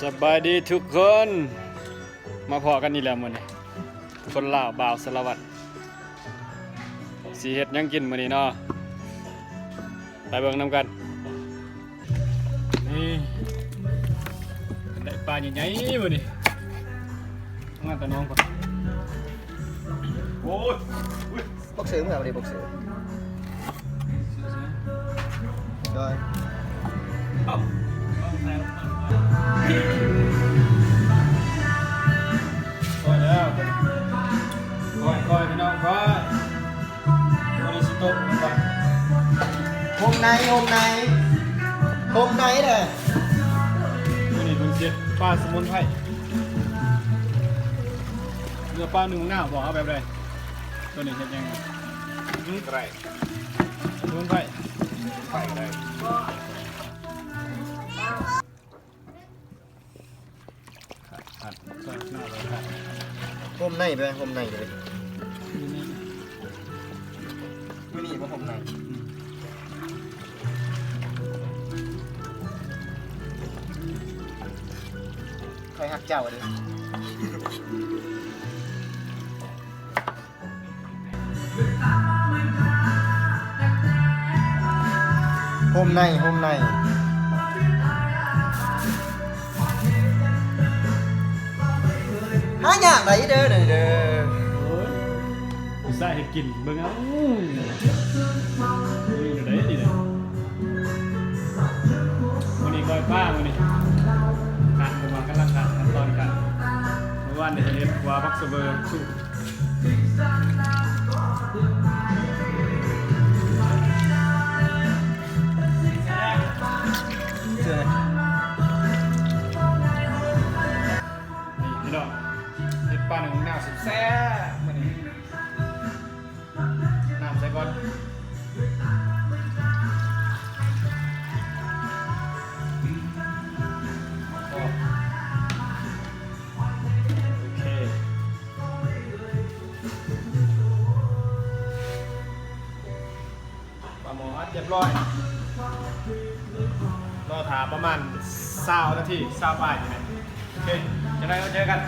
สบายดีทุกคน มาพอกันนี่แหละมื้อนี้คนลาวบ่าวสารวัตรสิเฮ็ดหยังกินมื้อนี้เนาะไปเบิ่งนำกันนี่ได้ปลาใหญ่ๆมื้อนี้มาตะน้องก่อนโอ้ย บกซื้อมึงเอาดิบกซื้อได้ ก้อยแล้วก้อยพี่น้องก้อยวันนี้สิตกมันก่อน โฮมในเลย วันนี้เพิ่นเฮ็ดปลาสมุนไพรเนื้อปลาหนึ่งหน้าบอกเอาแบบใดตัวนี้เฮ็ดยังไง ไร สมุนไพร ไฟได้ ขัดใส่หน้าเลยขัด โฮมในไปโฮมในเลย นี่นี่ ไม่นี่ว่าโฮมในใครหักเจ้าดิโฮมในหาอย่างไรเด้อเด้อ โอ้ยกูใส่ให้กินเบิ่งเอานี่อยู่ไหนนี่เนี่ยวันนี้ก้อยป้าวันนี้ขัดผมมากำลังขัดขั้นตอนกันเมื่อวานเนี่ยเฮ็ดว่าบักเสเบอร์สุก เชื่อ นี่พี่น้องเฮ็ดปลาหนึ่งหน้าสุดแซ่บมื้อนี้น้ำใส่ก่อนโอเคปลาหมออัดเรียบร้อยรอถาประมาณ20 นาที20บ่ายอยู่เนี่ยโอเคจะได้เราเจอกัน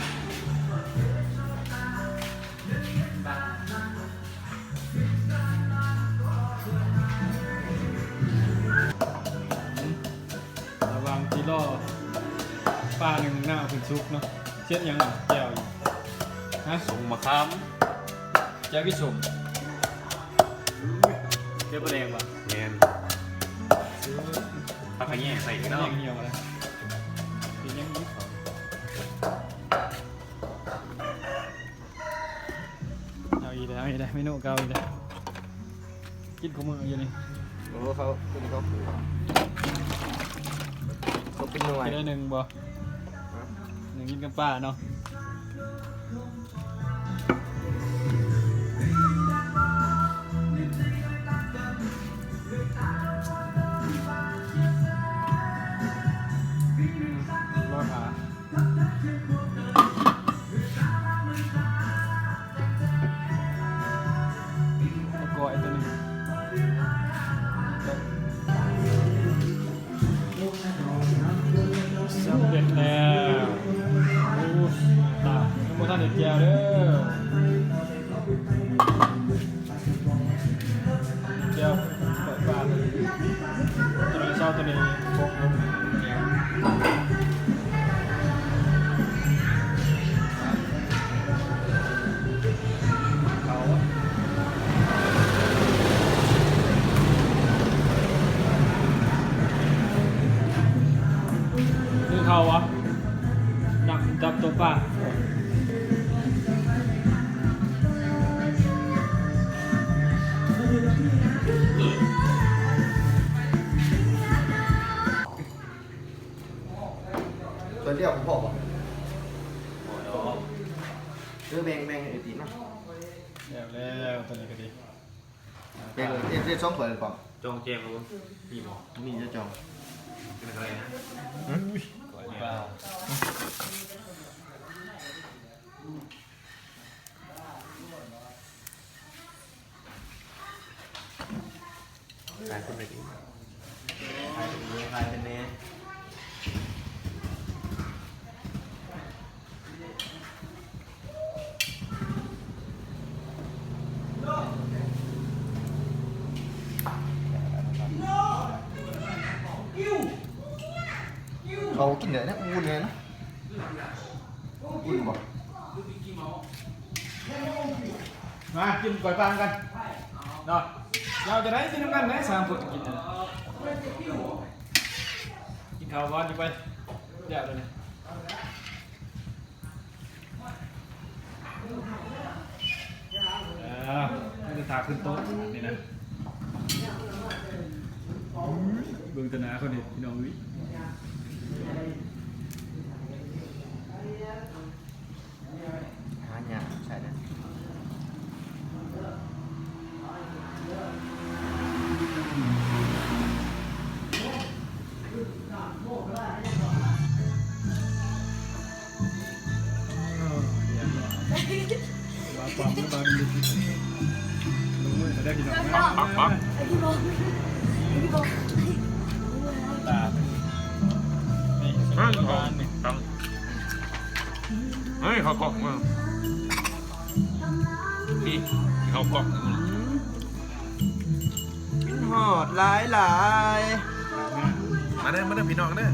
ระวังที่ล่อปลาหนึ่งหน้าเป็นซุกเนาะเช็ดยังแก้วอยู่ฮะ ส่งมาค้ แก้วพี่ชมเรียบแรงว่ะ ำเงี้ยพักขยี้ใส่อีก น้ เนาะ เหี่ยวแล้วกินยังยิ้มเขาเอาอีกแล้วเมนูเก่าอีกแล้วกินขมืออยู่นี่ โอ้เขาคุณเขาผูเขาเป็นหน่วย กินได้หนึ่งบ่หนึ่งกินกับป้าเนาะรอขาแล้วก็ไอ้ตัวนี้สำเร็จแล้วโอ้ตาโมท่านเด็ดแก้วเด้อแก้วเปิดปากตัวนี้ชอบตัวนี้โคกลงแก้วเขาอะนี่เขาวะดักจับตัวป่า ตัวเดียวผมบอกว่าเรื่องแบ่งไอ้ตีนะ แล้วตัวนี้ก็ดี แบ่งเรียกช่องเปิดก่อน จงเจมรู้มีหมอ มีจะจอง เป็นอะไรนะ ก่อนเปล่า ขายคนไหนดี ขายเป็นเนื้อขายเป็นเนื้อ เขากินเลยนะอุ่นเลยนะอุ่นบ่ มากินก๋วยปลากันเนาะเราจะได้กินน้ำกันไหม3 คนกินนะกินข้าวก่อนจะไปเดี๋ยวเลยไม่ได้ทาขึ้นโต๊ะนี่นะเบิ่งตนาคนนี้พี่น้องวิ หาหยาใช่นะ บาปามบาดีลงมือจะได้กินหน่อย พี่บอกพี่บอก ตานี่สมุนไพรนี่ ตั้งเฮ้ยเขากล่องมาพี่เขากล่อง กินหอดหลายหลาย มาเด้อพี่น้องเด้อ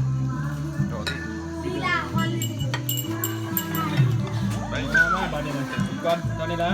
โดดสิ ลีลาคน ไป มาบาดีนะก่อนตอนนี้นะ